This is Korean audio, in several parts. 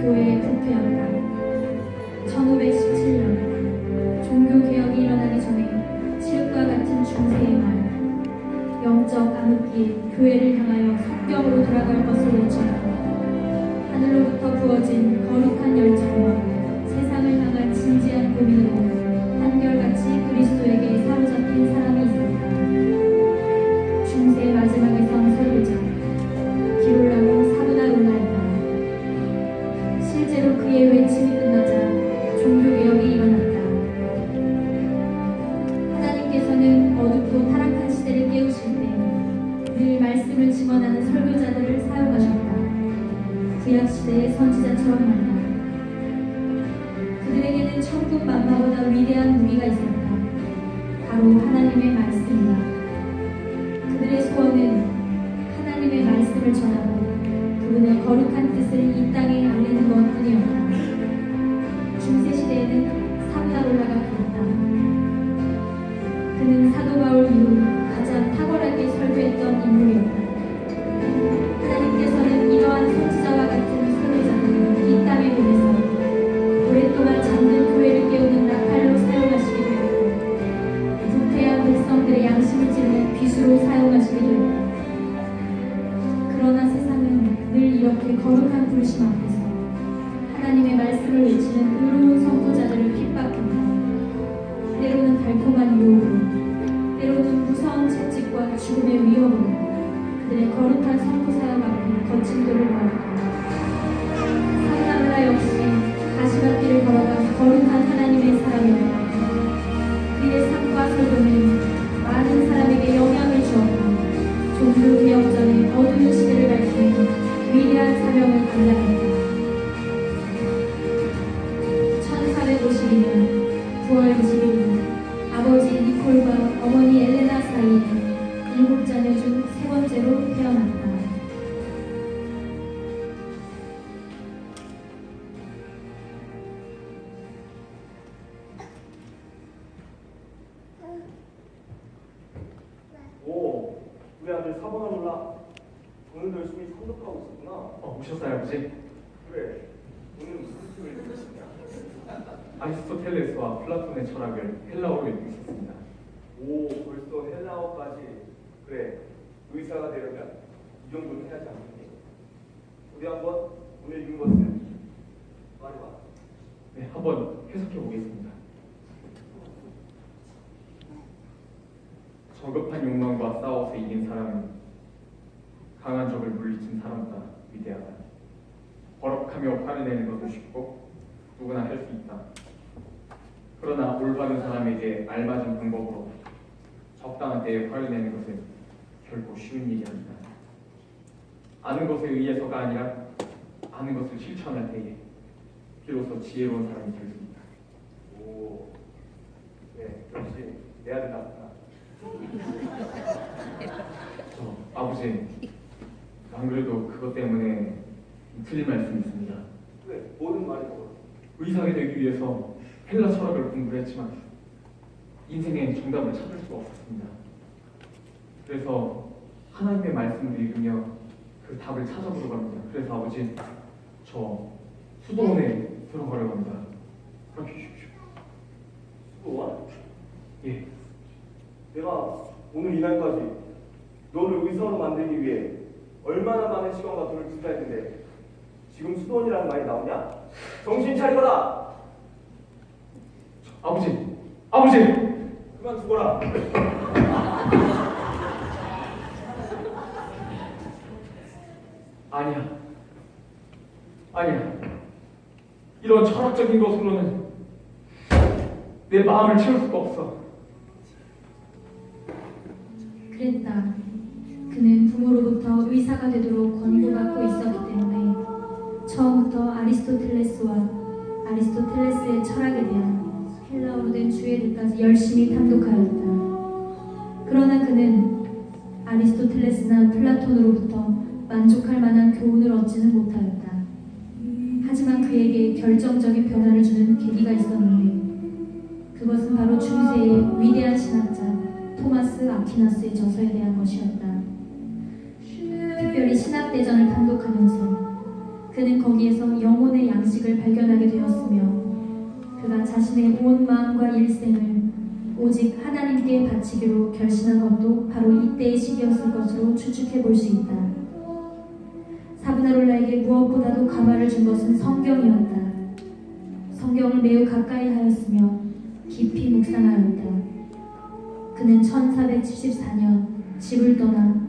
교회의 부패였다. 1517년 종교개혁이 일어나기 전에 칠흑과 같은 중세의 말, 영적 암흑기에 교회를 향하여 성경으로 돌아갈 것을 외쳤다. 하늘로부터 부어진 거룩한 열정과 세상을 향한 진지한 고민으로 한결같이 그리스도에게 사로잡힌 사람이 있었다. 중세 마지막에 선 설교자 기롤라모 사브나롤라였다. 실제로 그의 외침이 끝나자 종교개혁이 일어났다. 하나님께서는 어둡고 타락한 시대를 깨우실 때 늘 말씀을 증언하는 설교자들을 사용하셨다. 구약시대의 선지자처럼 말이다. 그들에게는 천국 만마보다 위대한 무기가 있었다. 바로 하나님의 말씀이다. 그들의 소원은 하나님의 말씀을 전하고 그분의 거룩한 뜻을 이 땅에 알리는 것뿐이었다. 중세시대에는 사브나롤라가 그랬다. 그는 사도 바울 이후 가장 탁월하게 설교했던 인물이었다. 하나님께서는 이러한 선지자와 같은 설교자들을 이 땅에 보내서 오랫동안 잠든 교회를 깨우는 나팔로 사용하시기도 했고 부패한 백성들의 양심을 찌르는 비수로 사용하시기도 했다. 그러나 세상은 늘 이렇게 거룩한 불신 앞에서 하나님의 말씀을 외치는 의로운 선포자들을 핍박한다. 때로는 달콤한 유혹으로, 때로는 무서운 채찍과 죽음의 위협으로 그들의 거룩한 선포 사역 앞에 거친 돌을 보았다. 사브나롤라 역시 가시밭길을 걸어간 거룩한 하나님의 사람이었다. 그의 삶과 설교는 많은 사람에게 영향을 주었고 종교개혁 전의 어두운 시대를 밝히는 위대한 사명을 감당했다. 1452년 9월 21일 아버지 니콜과 어머니 엘레나 사이에 7자녀 중 세 번째로 태어났다. 오, 우리 아들 사브나롤라 오늘도 열심히 선독하고 있었구나. 오셨어요, 아버지? 그래, 오늘 무슨 책을 읽고 있었냐? 아리스토텔레스와 플라톤의 철학을 헬라어로 읽고 있었습니다. 오, 벌써 헬라어까지. 그래, 의사가 되려면 이 정도는 해야지 않겠니? 우리 한번 오늘 읽은 것을 말해봐. 네, 한번 해석해 보겠습니다. 저급한 욕망과 싸워서 이긴 사람은 강한 적을 물리친 사람보다 위대하다. 버럭하며 화를 내는 것도 쉽고 누구나 할 수 있다. 그러나 올바른 사람에게 알맞은 방법으로 적당한 때에 화를 내는 것은 결코 쉬운 일이 아니다. 아는 것에 의해서가 아니라 아는 것을 실천할 때에 비로소 지혜로운 사람이 될 수 있다. 오, 네, 역시 내 아들 나왔구나. 아버지, 안 그래도 그것 때문에 틀린 말씀이 있습니다. 그래, 모든 말이 먹어. 의사가 되기 위해서 헬라 철학을 공부를 했지만 인생의 정답을 찾을 수가 없었습니다. 그래서 하나님의 말씀을 읽으며 그 답을 찾아보려고 합니다. 그래서 아버지, 저 수도원에 들어가려고 합니다. 그렇게 해주십시오. 수도원? 예. 내가 오늘 이날까지 너를 의사로 만들기 위해 얼마나 많은 시간과 돈을 투자했는데 지금 수도원이라는 말이 나오냐? 정신 차리거라! 아버지! 아버지! 그만 죽어라! 아니야. 아니야. 이런 철학적인 것으로는 내 마음을 채울 수가 없어. 그랬다. 그는 부모로부터 의사가 되도록 권고받고 있었기 때문에 처음부터 아리스토텔레스의 철학에 대한 헬라어로 된 주해들까지 열심히 탐독하였다. 그러나 그는 아리스토텔레스나 플라톤으로부터 만족할 만한 교훈을 얻지는 못하였다. 하지만 그에게 결정적인 변화를 주는 계기가 있었는데 그것은 바로 중세의 위대한 신학자 토마스 아퀴나스의 저서에 대한 것이었다. 특별히 신학대전을 탐독하면서 그는 거기에서 영혼의 양식을 발견하게 되었으며 그가 자신의 온 마음과 일생을 오직 하나님께 바치기로 결심한 것도 바로 이때의 시기였을 것으로 추측해 볼 수 있다. 사브나롤라에게 무엇보다도 가발을 준 것은 성경이었다. 성경을 매우 가까이 하였으며 깊이 묵상하였다. 그는 1474년 집을 떠나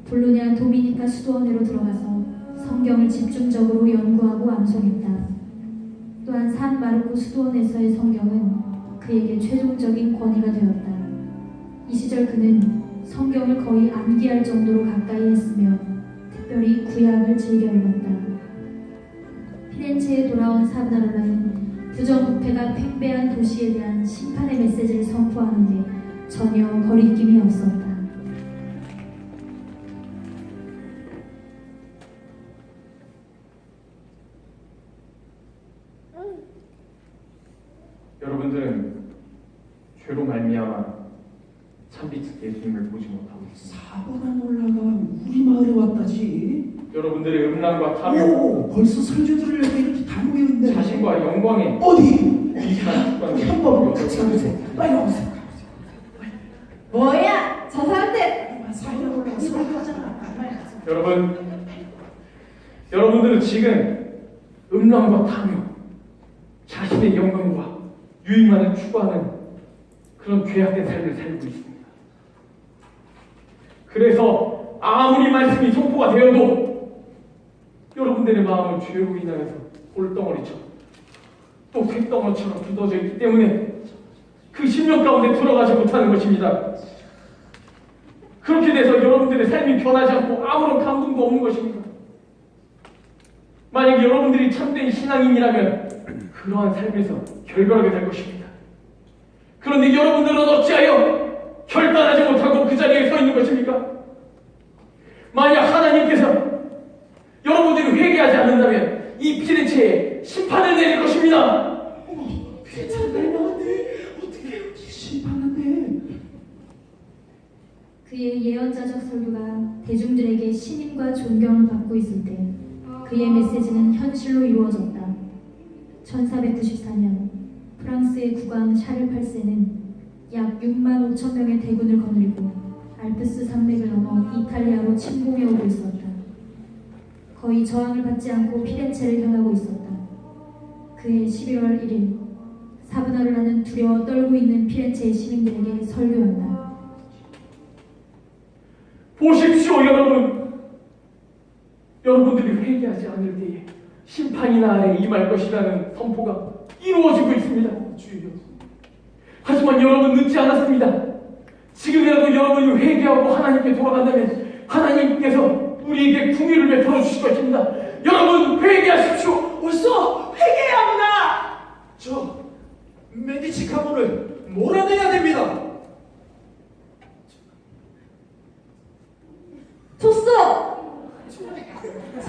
볼로냐 도미니카 수도원으로 들어가서 성경을 집중적으로 연구하고 암송했다. 또한 산 마르코 수도원에서의 성경은 그에게 최종적인 권위가 되었다. 이 시절 그는 성경을 거의 암기할 정도로 가까이 했으며 특별히 구약을 즐겨 읽었다. 피렌체에 돌아온 사브나롤라는 부정부패가 팽배한 도시에 대한 심판의 메시지를 선포하는데 전혀 거리낌이 없었다. 여러분들은 죄로 말미암아 참빛 예수님을 보지 못하고 있습니다. 사브나롤라가 우리 마을에 왔다지. 여러분들의 음란과 탐욕, 오, 벌써 설교들을 내가 이렇게 다 모여있네. 자신과 영광에 어디? 위기한 습관을 한번 같이 가보세요. 빨리 와보세요. 뭐야? 저 사람들! 사브나롤라가 설교하잖아. 여러분들은 지금 음란과 탐욕, 자신의 영광과 유익만을 추구하는 그런 죄악된 삶을 살고 있습니다. 그래서 아무리 말씀이 선포가 되어도 여러분들의 마음은 죄로 인하여서 돌덩어리처럼 또 쇳덩어리처럼 굳어져 있기 때문에 그 심령 가운데 들어가지 못하는 것입니다. 그렇게 돼서 여러분들의 삶이 변하지 않고 아무런 감동도 없는 것입니다. 만약 여러분들이 참된 신앙인이라면 그러한 삶에서 결별하게 될 것입니다. 그런데 여러분들은 어찌하여 결단하지 못하고 그 자리에 서 있는 것입니까? 만약 하나님께서 여러분들이 회개하지 않는다면 이 피렌체에 심판을 내릴 것입니다. 피렌체를 내려왔네. 어떻게 심판한대? 그의 예언자적 설교가 대중들에게 신임과 존경을 받고 있을 때 그의 메시지는 현실로 이루어졌다. 1494년 프랑스의 국왕 샤를 8세는 약 6만 5천 명의 대군을 거느리고 알프스 산맥을 넘어 이탈리아로 침공해 오고 있었다. 거의 저항을 받지 않고 피렌체를 향하고 있었다. 그해 11월 1일 사브나롤라는 두려워 떨고 있는 피렌체의 시민들에게 설교한다. 보십시오, 여러분. 여러분들이 회개하지 않을 때에 심판이 나에 임할 것이라는 선포가 이루어지고 있습니다. 주여. 하지만 여러분 늦지 않았습니다. 지금이라도 여러분이 회개하고 하나님께 돌아간다면 하나님께서 우리에게 궁유를 베풀어 주실 것입니다. 여러분 회개하십시오. 벌써 회개해야 하구나. 저 메디치 가문을 몰아내야 됩니다. 줬어!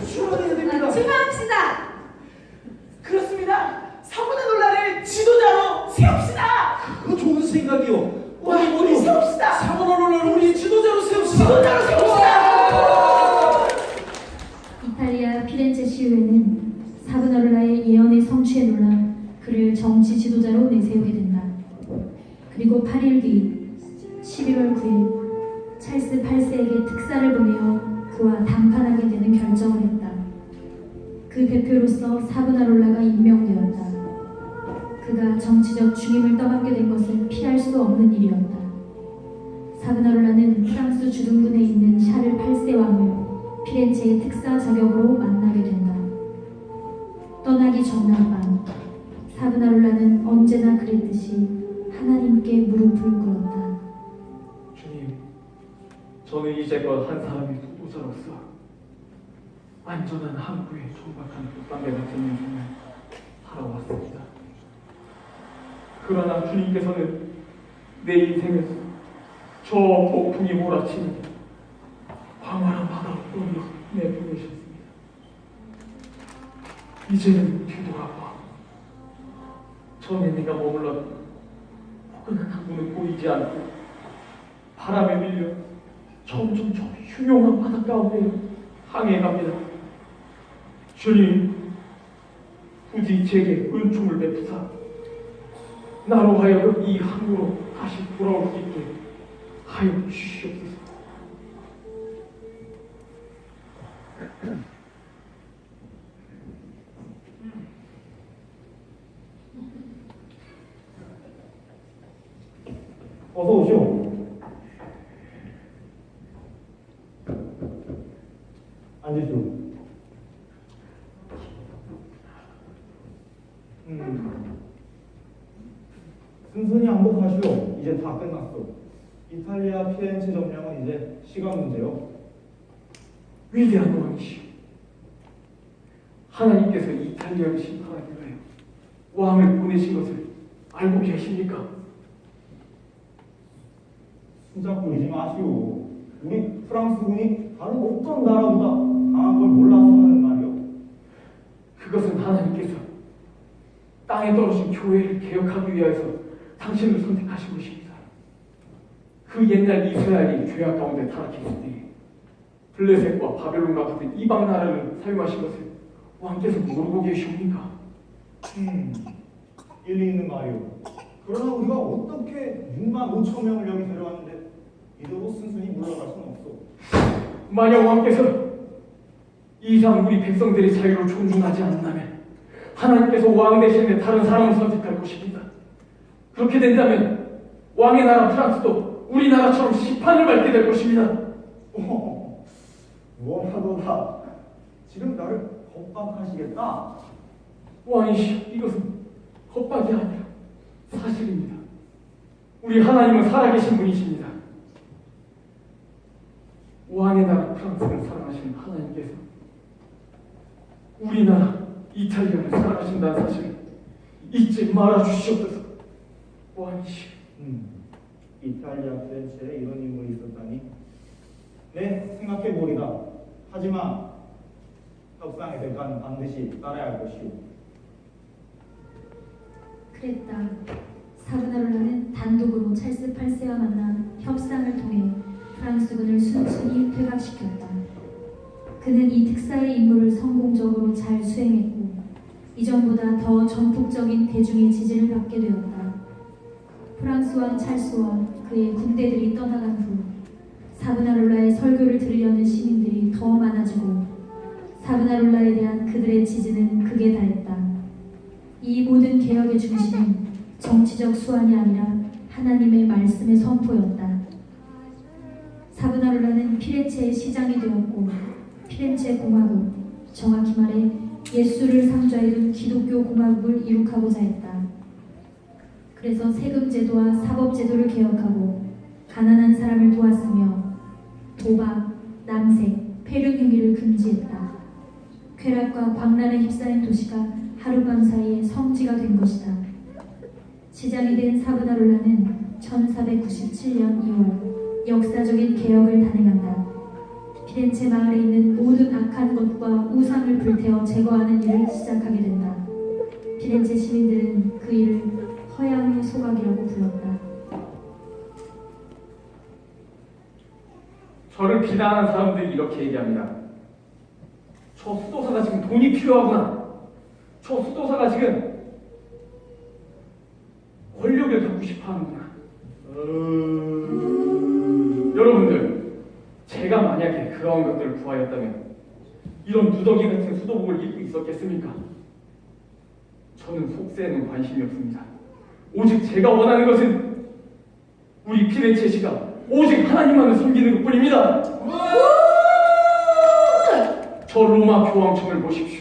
출발해야 됩니다. 출발합시다! 그렇습니다. 사브나롤라를 지도자로 세웁시다. 그거 좋은 생각이요. 우리 세웁시다. 사브나롤라를 우리 지도자로 세웁시다. 지도자로 세웁시다. 이탈리아 피렌체 시의회는 사브나롤라의 예언의 성취에 놀라 그를 정치 지도자로 내세우게 된다. 그리고 8일 뒤 11월 9일 찰스 8세에게 특사를 보내어 그와談判하게 되는 결정을 했다. 그 대표로서 사브나롤라가 임명되었다. 그가 정치적 중임을 떠맡게 된 것은 피할 수 없는 일이었다. 사브나롤라는 프랑스 주둔군에 있는 샤를 8세 왕을 피렌체의 특사 자격으로 만나게 된다. 떠나기 전날 밤 사브나롤라는 언제나 그랬듯이 하나님께 무릎을 꿇었다. 주님, 저는 이제껏 한 사람의 도도자로서 안전한 항구에 총박한 돛담배 같은 인생을 살아왔습니다. 그러나 주님께서는 내 인생에서 저 폭풍이 몰아치는 광활한 바다로 내보내셨습니다. 이제는 뒤돌아봐. 전에 내가 머물렀던 포근한 항구는 보이지 않고 바람에 밀려 점점 저 흉흉한 바닷가운데 항해 갑니다. 주님, 부디 제게 은총을 베푸사 나로 하여금 이 항구로 다시 돌아올 수 있게 하여 주시옵소서. 어서 오시오. 앉으시오. 순순히 항복하시오. 이제 다 끝났어. 이탈리아 피렌체 점령은 이제 시간 문제요. 위대한 왕이시오. 하나님께서 이탈리아를 심판하기 위하여 왕을 보내신 것을 알고 계십니까? 수작 부리지 마시오. 우리 프랑스군이 다른 어떤 나라보다 강한 걸 몰라서 하는 말이오. 그것은 하나님께서 땅에 떨어진 교회를 개혁하기 위해서 당신을 선택하신 것입니다. 그 옛날 이스라엘이 죄악 가운데 타락했을 때 블레셋과 바벨론과 같은 이방 나라를 사용하신 것을 왕께서 모르고 계십니까? 일리 있는 말이오. 그러나 우리가 어떻게 6만 5천 명을 여기 데려왔는데 이대로 순순히 물러갈 수는 없어. 만약 왕께서 이상 우리 백성들의 자유를 존중하지 않는다면 하나님께서 왕 대신에 다른 사람을 선택할 것입니다. 그렇게 된다면 왕의 나라 프랑스도 우리나라처럼 심판을 받게 될 것입니다. 뭐하도다. 지금 나를 겁박하시겠다. 왕이시여, 이것은 헛박이 아니라 사실입니다. 우리 하나님은 살아계신 분이십니다. 왕의 나라 프랑스를 사랑하시는 하나님께서 우리나라 이탈리아를 사랑하신다는 사실을 잊지 말아 주시옵소서. 왕이시여. 이탈리아 피렌체에 이런 인물이 있었다니. 네, 생각해보리다. 하지만 협상의 대가는 반드시 따라야 할 것이오. 그랬다. 사브나롤라는 단독으로 찰스 8세와 만나 협상을 통해 프랑스군을 순순히 퇴각시켰다. 그는 이 특사의 임무를 성공적으로 잘 수행했고 이전보다 더 전폭적인 대중의 지지를 받게 되었다. 프랑스 왕 찰스와 그의 군대들이 떠나간 후 사브나롤라의 설교를 들으려는 시민들이 더 많아지고 사브나롤라에 대한 그들의 지지는 극에 달했다. 이 모든 개혁의 중심은 정치적 수완이 아니라 하나님의 말씀의 선포였다. 사브나롤라는 피렌체의 시장이 되었고 피렌체 공화국, 정확히 말해 예수를 상좌에 둔 기독교 공화국을 이룩하고자 했다. 그래서 세금 제도와 사법 제도를 개혁하고 가난한 사람을 도왔으며 도박, 남색, 폐륜 행위를 금지했다. 쾌락과 광란에 휩싸인 도시가 하룻밤 사이에 성지가 된 것이다. 시장이 된 사브나롤라는 1497년 2월 역사적인 개혁을 단행한다. 피렌체 마을에 있는 모든 악한 것과 우상을 불태워 제거하는 일을 시작하게 된다. 피렌체 시민들은 그 일을 허양의 소각이라고 불렀다. 저를 비난하는 사람들이 이렇게 얘기합니다. 저 수도사가 지금 돈이 필요하구나. 저 수도사가 지금 권력을 갖고 싶어 하는구나. 여러분들, 제가 만약에 그런 것들을 구하였다면 이런 누더기 같은 수도복을 입고 있었겠습니까? 저는 속세에는 관심이 없습니다. 오직 제가 원하는 것은 우리 피렌체시가 오직 하나님만을 섬기는 것뿐입니다. 저 로마 교황청을 보십시오.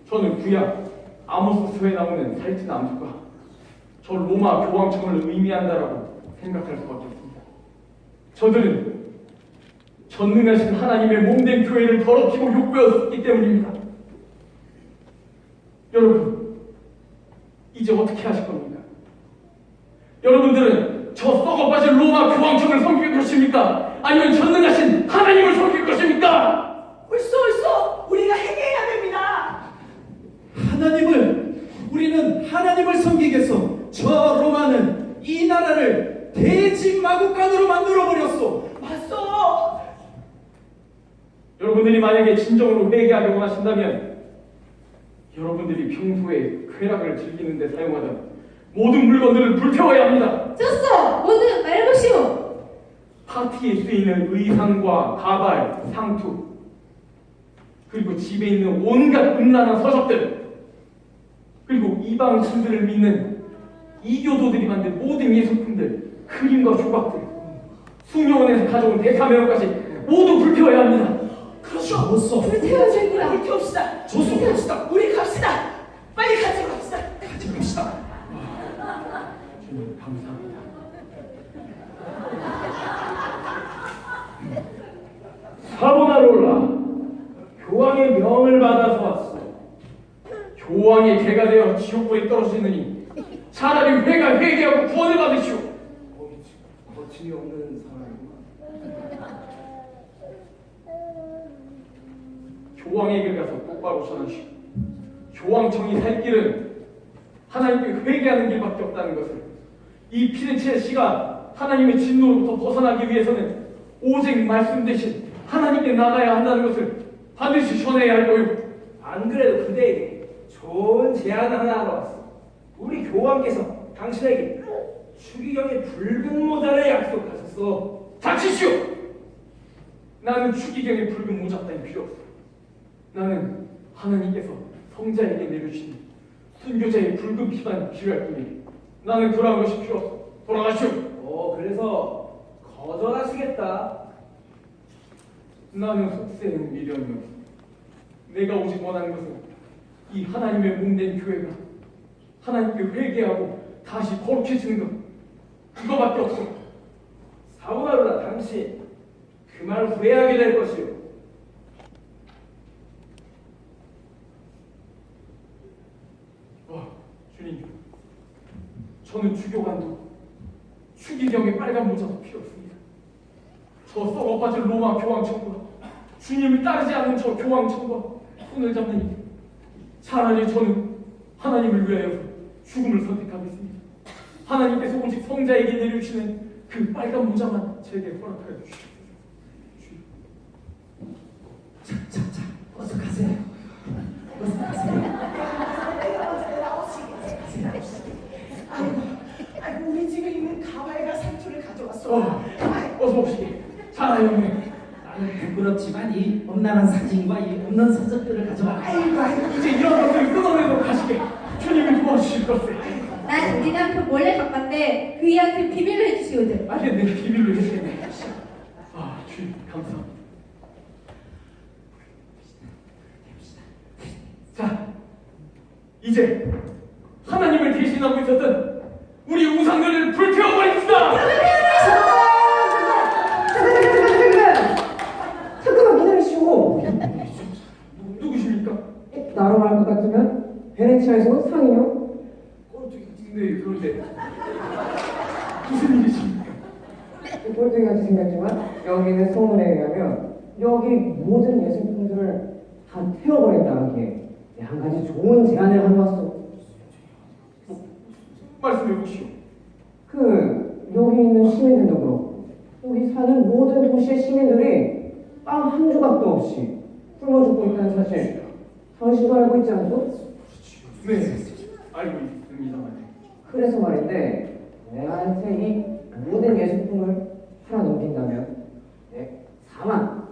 저는 구약 아모스서에 나오는 살찐 암수가 저 로마 교황청을 의미한다라고 생각할 수밖에 없습니다. 저들은 전능하신 하나님의 몸된 교회를 더럽히고 욕보였기 때문입니다. 여러분, 이제 어떻게 하실 겁니까? 여러분들은 저 썩어빠진 로마 교황청을 섬길 것입니까? 아니면 전능하신 하나님을 섬길 것입니까? 옳소, 우리가 행해야 됩니다. 우리는 하나님을 섬기겠소. 저 로마는 이 나라를 대진마국간으로 만들어버렸소. 여러분들이 만약에 진정으로 회개하려 원하신다면 여러분들이 평소에 쾌락을 즐기는 데 사용하던 모든 물건들을 불태워야 합니다. 좋소. 모두 말해보시오. 파티에 쓰이는 의상과 가발, 상투, 그리고 집에 있는 온갖 음란한 서적들, 그리고 이방신들을 믿는 이교도들이 만든 모든 예술품들, 그림과 조각들, 수녀원에서 가져온 데카메론까지 모두 불태워야 합니다. 그렇죠. 좋소. 불태워야 됩니다. 불태웁시다. 좋소. 불태웁시다. 우리 갑시다. 빨리 가지고 갑시다. 같이 갑시다. 주님 감사합니다. 사보나롤라, 교황의 명을 받아서 왔어. 교황의 개가 되어 지옥불에 떨어지느니 차라리 회개하고 구원을 받으시오. 거침이 없는 사람이구만. 교황에게 가서 똑바로 전하시오. 교황청이 살 길은 하나님께 회개하는 길밖에 없다는 것을, 이 피렌체 시가 하나님의 진노로부터 벗어나기 위해서는 오직 말씀 대신 하나님께 나가야 한다는 것을 반드시 전해야 할 거요. 안 그래도 그대에게 좋은 제안 하나 하러 왔어. 우리 교황께서 당신에게 추기경의 붉은 모자를 약속하셨어. 닥치시오. 나는 추기경의 붉은 모자 따위 필요 없어. 나는 하나님께서 성자에게 내려주신 순교자의 붉은 피만 필요할 뿐이야. 나는 그러한 것이 필요 없어. 돌아가시오. 그래서 거절하시겠다. 나는 속세는 미련이 없어. 내가 오직 원하는 것은 이 하나님의 몸된 교회가 하나님께 회개하고 다시 거룩해지는 것, 그거밖에 없어. 사보나로라, 당신 그 말 후회하게 될 것이오. 주님, 저는 주교관도 추기경의 빨간 모자도 필요 없습니다. 저 썩어 빠진 로마 교황청과 주님을 따르지 않는 저 교황청과 손을 잡는 차라리 저는 하나님을 위하여 죽음을 선택하겠습니다. 하나님께서 오직 성자에게 내려주시는 그 빨간 모자만 제게 허락하여 주시옵소서. 자, 어서 가세요. 어서 가세요. 아이고, 우리 집에 있는 가발과 상투를 가져왔어. 어서 오시게. 자라 형님. 나는 부끄럽지만 이 엄난한 사진과 이 없는 서적들을 가져와. 아이고. 이제 이런 것들을 끊어내도록 하시게 주님이 도와주실 것을. 난 우리 남편 몰래 바꿨는데 그 이야기를 비밀로 해주시거든. 아니 내 비밀로 해주겠네. 주님 감사합니다. 자, 이제 하나님을 대신하고 있었던 우리 우상들을 불태워버립시다. 잠깐만 기다리시오. 누구십니까? 나로 말 것 같으면 베네치아에서 온 상인요. 네, 그런데 무슨 일이십니까? 꼴뚜기 같이 생겼지만 여기는 소문에 의하면 여기 모든 예술품들을 다 태워버린다 하기에 한 가지 좋은 제안을 하고 왔어. 말씀해 보시오. 여기 있는 시민들도 그렇고 여기 사는 모든 도시의 시민들이 빵 한 조각도 없이 굶어 죽고 있다는 사실 당신도 알고 있지 않소? 네, 알고 있습니다만. 그래서 말인데 내한테 이 모든 예술품을 팔아 넘긴다면 4만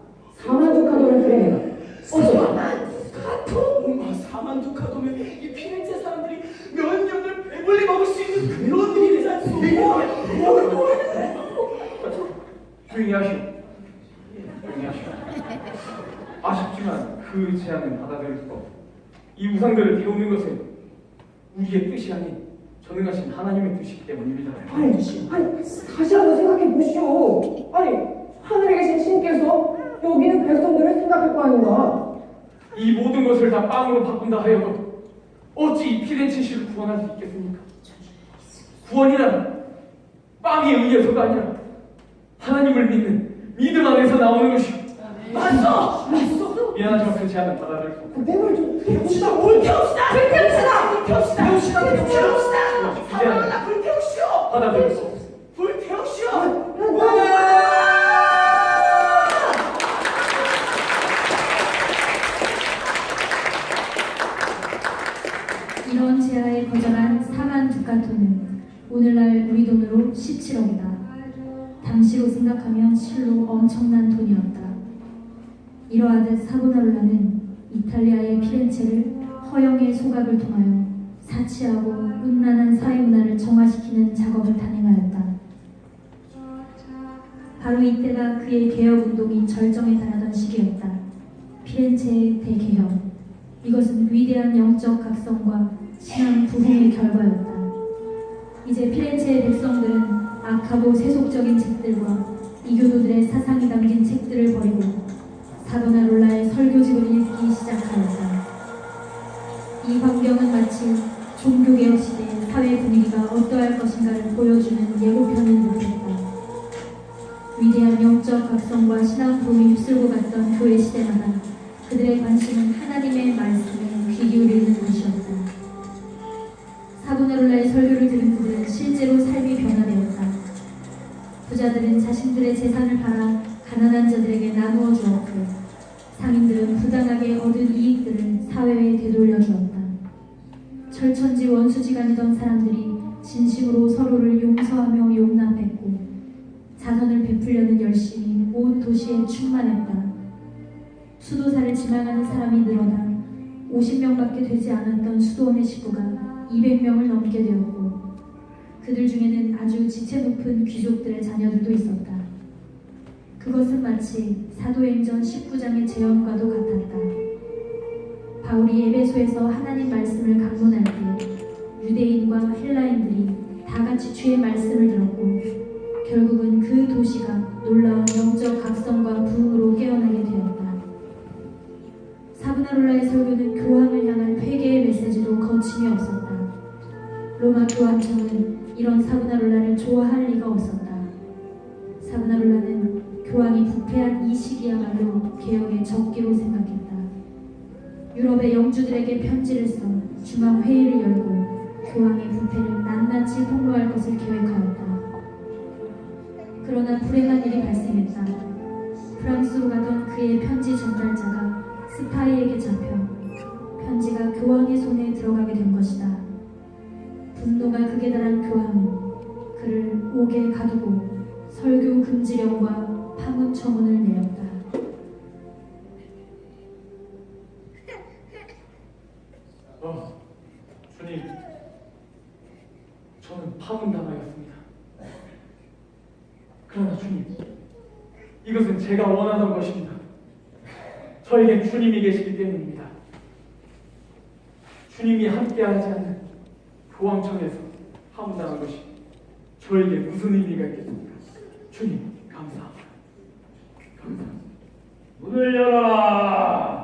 두카도를 드리리라. 어서. 4만 두카도면 이 피렌체 사람들이 몇 년을 배불리 먹을 수 있는 그런 일이잖아. 조용히 하시오. 조용히 하시오. 아쉽지만 그 제안은 받아들일 수가 없어. 이 우상들을 태우는 것은 우리의 뜻이 아닌 전능하신 하나님의 뜻이기 때문입니다. 아니, 다시라도 생각해 보시오. 아니, 하늘에 계신 신께서 여기는 백성들을 생각할 거 아닌가? 이 모든 것을 다 빵으로 바꾼다 하여도 어찌 이 피렌체시를 구원할 수 있겠습니까? 구원이란 빵에 의해서가 아니라 하나님을 믿는 믿음 안에서 나오는 것이오. 맞어. 미안하지만 그 제안은 받아들일 수 없어. 내 말 좀 불태웁시다. 불태웁시다. 불태웁시다. 불태웁시다. 불태웁시다. 불태웁시다. 사랑하나 불태우시오. 받아들일 수 없어. 불태우시오. 이런 제하에 거절한 4만 두카토는 오늘날 우리 돈으로 17억이다. 당시로 생각하면 실로 엄청난 돈이었다. 이러하듯 사보나롤라는 이탈리아의 피렌체를 허영의 소각을 통하여 사치하고 음란한 사회문화를 정화시키는 작업을 단행하였다. 바로 이때가 그의 개혁운동이 절정에 달하던 시기였다. 피렌체의 대개혁. 이것은 위대한 영적 각성과 신앙 부흥의 결과였다. 이제 피렌체의 백성들은 악하고 세속적인 책들과 이교도들의 사상이 담긴 책들을 버리고 사보나롤라의 설교집을 읽기 시작하였다. 이 광경은 마치 종교개혁 시대의 사회 분위기가 어떠할 것인가를 보여주는 예고편을 듯했다. 위대한 영적 각성과 신앙 부흥이 휩쓸고 갔던 교회 시대마다 그들의 관심은 하나님의 말씀에 귀 기울이는 것이었다. 사보나롤라의 설교를 들은 그들은 실제로 삶이 변화되었다. 부자들은 자신들의 재산을 팔아 가난한 자들에게 나누어 주었고 상인들은 부당하게 얻은 이익들을 사회에 되돌려 주었다. 철천지 원수지간이던 사람들이 진심으로 서로를 용서하며 용납했고 자선을 베풀려는 열심이 온 도시에 충만했다. 수도사를 지망하는 사람이 늘어나 50명밖에 되지 않았던 수도원의 식구가 200명을 넘게 되었고 그들 중에는 아주 지체 높은 귀족들의 자녀들도 있었다. 그것은 마치 사도행전 19장의 재현과도 같았다. 바울이 에베소에서 하나님 말씀을 강론할 때 유대인과 헬라인들이 다 같이 주의 말씀을 들었고 결국은 그 도시가 놀라운 영적 각성과 부흥으로 깨어나게 되었다. 사보나롤라의 설교는 교황을 향한 회개의 메시지도 거침이 없었다. 로마 교황청은 이런 사보나롤라를 좋아할 리가 없었다. 사보나롤라는 교황이 부패한 이 시기야말로 개혁의 적기로 생각했다. 유럽의 영주들에게 편지를 써 중앙회의를 열고 교황의 부패를 낱낱이 폭로할 것을 계획하였다. 그러나 불행한 일이 발생했다. 프랑스로 가던 그의 편지 전달자가 스파이에게 잡혀 편지가 교황의 손에 들어가게 된 것이다. 분노가 극에 달한 교황은 그를 옥에 가두고 설교 금지령과 파문 처분을 내렸다. 주님, 저는 파문당하였습니다. 그러나 주님, 이것은 제가 원하던 것입니다. 저에겐 주님이 계시기 때문입니다. 주님이 함께하지 않는 교황청에서 파문당한 것이 저에게 무슨 의미가 있겠습니까? 주님, 감사합니다. 감사합니다. 문을 열어라.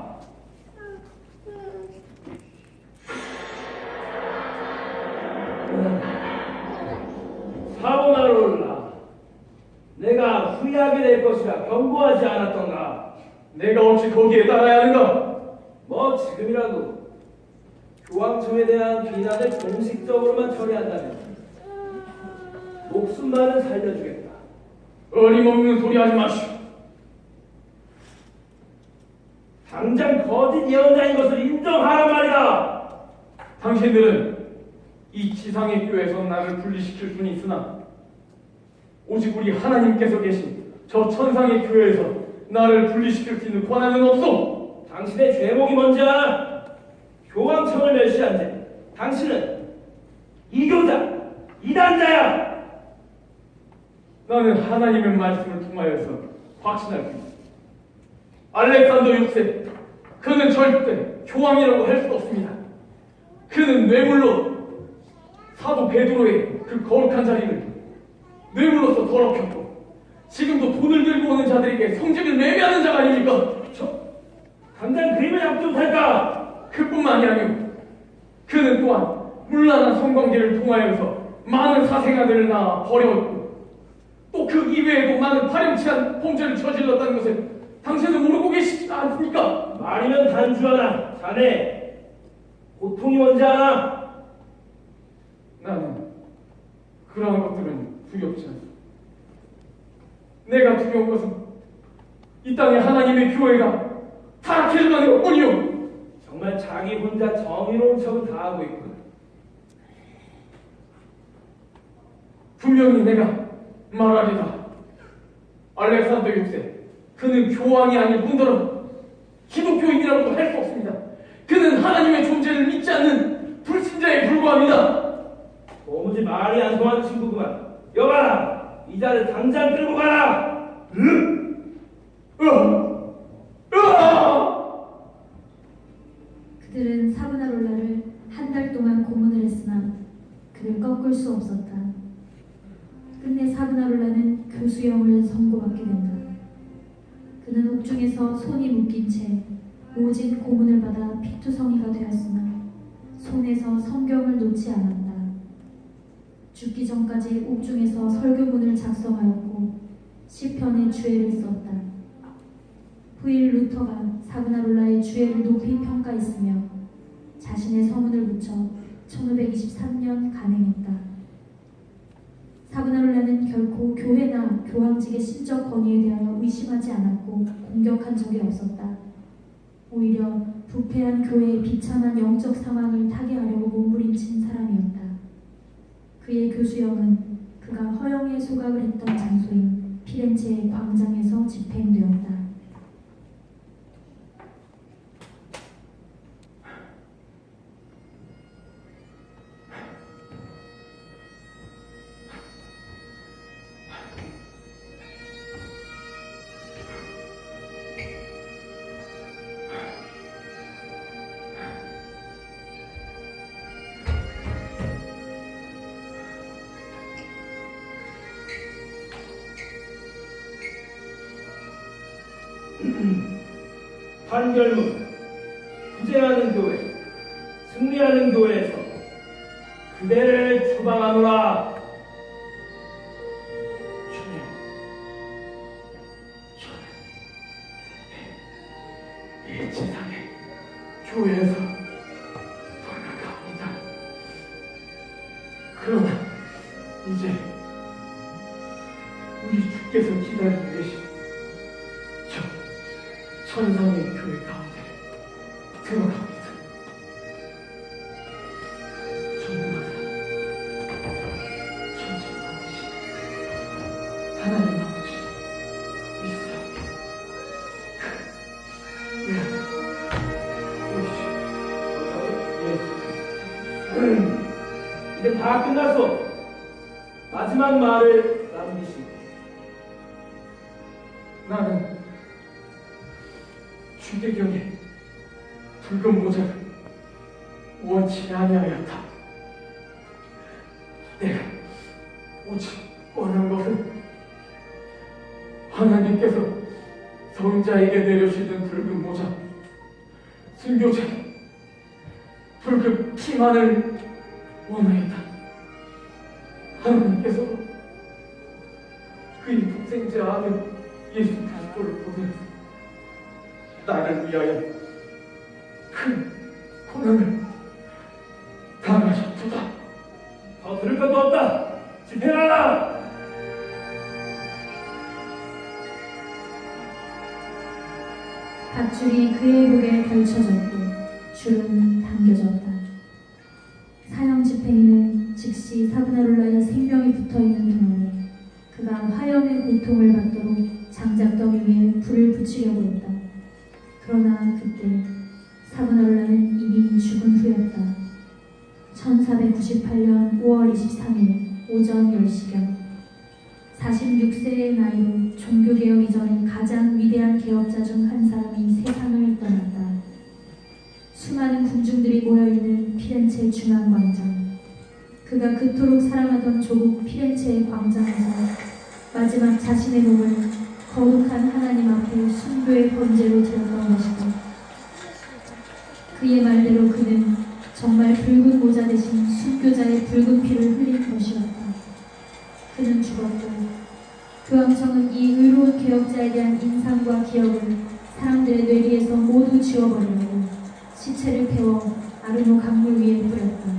사보나롤라, 내가 후회하게 될 것이라 경고하지 않았던가? 내가 어찌 거기에 따라야 하는가? 뭐 지금이라도 교황청에 대한 비난을 공식적으로만 처리한다면 목숨만은 살려주겠다. 어림없는 소리 하지 마시오. 당장 거짓 예언자인 것을 인정하란 말이다. 당신들은 이 지상의 교회에서 나를 분리시킬 수는 있으나 오직 우리 하나님께서 계신 저 천상의 교회에서 나를 분리시킬 수 있는 권한은 없소. 당신의 죄목이 뭔지 알아? 교황청을 멸시한 죄. 당신은 이교자, 이단자야. 나는 하나님의 말씀을 통하여서 확신할 수 있어. 알렉산더 6세, 그는 절대 교황이라고 할 수 없습니다. 그는 뇌물로 사도 베드로의 그 거룩한 자리를 뇌물로서 더럽혔고 지금도 돈을 들고 오는 자들에게 성직을 매매하는 자가 아닙니까? 당장 그 힘을 잡지 못할까? 그뿐만이 아니오. 그는 또한 문란한 성관계를 통하여서 많은 사생아들을 낳아 버려왔고 또 그 이외에도 많은 파렴치한 범죄를 저질렀다는 것을 당신은 모르고 계시지 않습니까? 말이면 단주하나. 자네 고통이 뭔지 알아? 나는 그러한 것들은 두렵지 않습니다. 내가 두려운 것은 이 땅에 하나님의 교회가 타락해져가는 것뿐이요. 정말 자기 혼자 정의로운 척은 다 하고 있군. 분명히 내가 말하리다. 알렉산더 6세, 그는 교황이 아닐 뿐더러 기독교인이라고도 할 수 없습니다. 그는 하나님의 존재를 믿지 않는 불신자에 불과합니다. 도무지 말이 안 통하는 친구구만. 여봐라, 이 자를 당장 끌고 가라. 그들은 사브나롤라를 한 달 동안 고문을 했으나 그를 꺾을 수 없었다. 끝내 사브나롤라는 교수형을 선고받게 된다. 그는 옥중에서 손이 묶인 채 오직 고문을 받아 피투성이가 되었으나 손에서 성경을 놓지 않았다. 죽기 전까지 옥중에서 설교문을 작성하였고 시편의 주애를 썼다. 후일 루터가 사브나롤라의 주애를 높이 평가했으며 자신의 서문을 붙여 1523년 간행했다. 사브나롤라는 결코 교회나 교황직의 신적 권위에 대하여 의심하지 않았고 공격한 적이 없었다. 오히려 부패한 교회의 비참한 영적 상황을 타개하려고 몸부림친 사람이었다. 그의 교수형은 그가 허영에 소각을 했던 장소인 피렌체의 광장에서 집행되었다. 판결문. 구제하는 교회, 승리하는 교회에서 그대를 추방하노라. 주님, 저는 이 지상의 교회에서 돌아갑니다. 그러나 이제 우리 주께서 기다리고 계신 천상의 교회 가운데 들어갑니다. 전능하사 천지 만드신 하나님 아버지 믿사옵니다. 이제 다 끝났어. 마지막 말을 남기시오. 나는 주계경에 붉은 모자를 원치 아니하였다. 내가 오직 원한 것은 하나님께서 성자에게 내려주시는 붉은 모자, 순교자, 붉은 피만을 원하였다. 하나님께서 그의 독생자 아들 예수 그리스도를 보내서 나를 위하여 큰 고난을 당하셨도다. 더 들을 것도 없다. 집행하라. 밧줄이 그의 목에 걸쳐졌고 줄은 당겨졌다. 사형 집행인은 즉시 사브나롤라의 생명이 붙어있는 동안에 그가 화염의 고통을 받도록 장작더미 위에 불을 붙이려고 했다. 그러나 그때 사브나롤라는 이미 죽은 후였다. 1498년 5월 23일 오전 10시경 46세의 나이로 종교개혁 이전의 가장 위대한 개혁자 중 한 사람이 세상을 떠났다. 수많은 군중들이 모여있는 피렌체 중앙광장. 그가 그토록 사랑하던 조국 피렌체의 광장에서 마지막 자신의 몸을 거룩한 하나님 앞에 순교의 번제로 드렸던 것이다. 그의 말대로 그는 정말 붉은 모자 대신 순교자의 붉은 피를 흘린 것이었다. 그는 죽었고 교황청은 이 의로운 개혁자에 대한 인상과 기억을 사람들의 뇌리에서 모두 지워버리려고 시체를 태워 아르노 강물 위에 뿌렸다.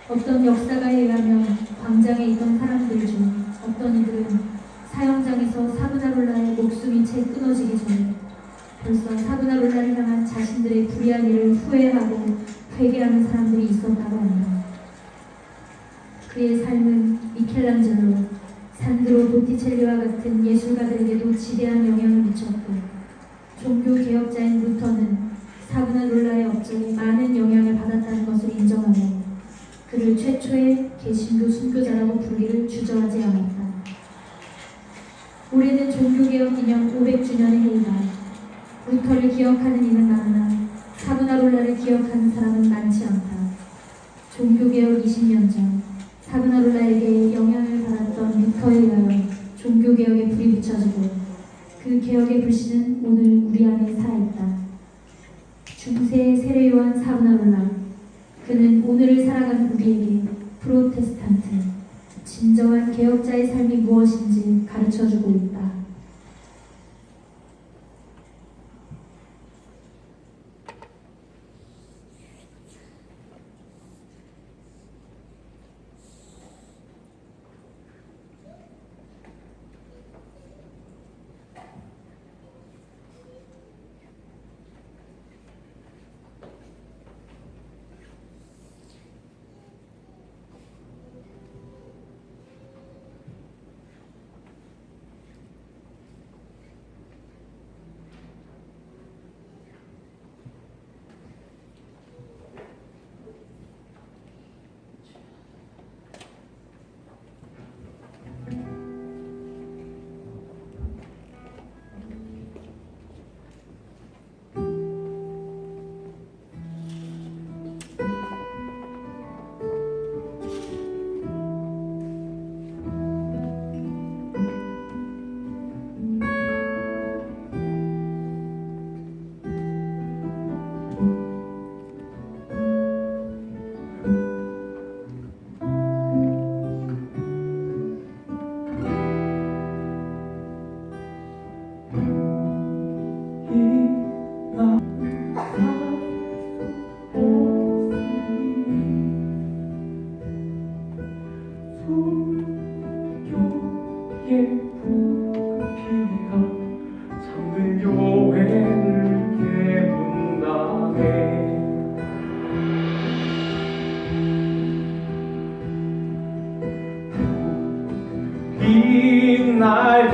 어떤 역사가에 의하면 광장에 있던 사람들 중 어떤 이들은 사형장에서 사브나롤라의 목숨이 채 끊어지기 전에 벌써 사브나롤라를 향한 자신들의 불의한 일을 회개하는 사람들이 있었다고 합니다. 그의 삶은 미켈란젤로, 산드로 보티첼리와 같은 예술가들에게도 지대한 영향을 미쳤고, 종교 개혁자인 루터는 사브나롤라의 업적에 많은 영향을 받았다는 것을 인정하며 그를 최초의 개신교 순교자라고 부르기를 주저하지 않았다. 올해는 종교개혁 기념 500주년의 해이다. 루터를 기억하는 이는 많으나 사브나롤라를 기억하는 사람은 많지 않다. 종교개혁 20년 전 사브나롤라에게 영향을 받았던 루터에 의하여 종교개혁에 불이 붙여지고 그 개혁의 불씨는 오늘 우리 안에 살아있다. 중세 세례요한 사브나롤라, 그는 오늘을 살아가는 우리에게 프로테스탄트, 진정한 개혁자의 삶이 무엇인지 가르쳐주고 있다. 날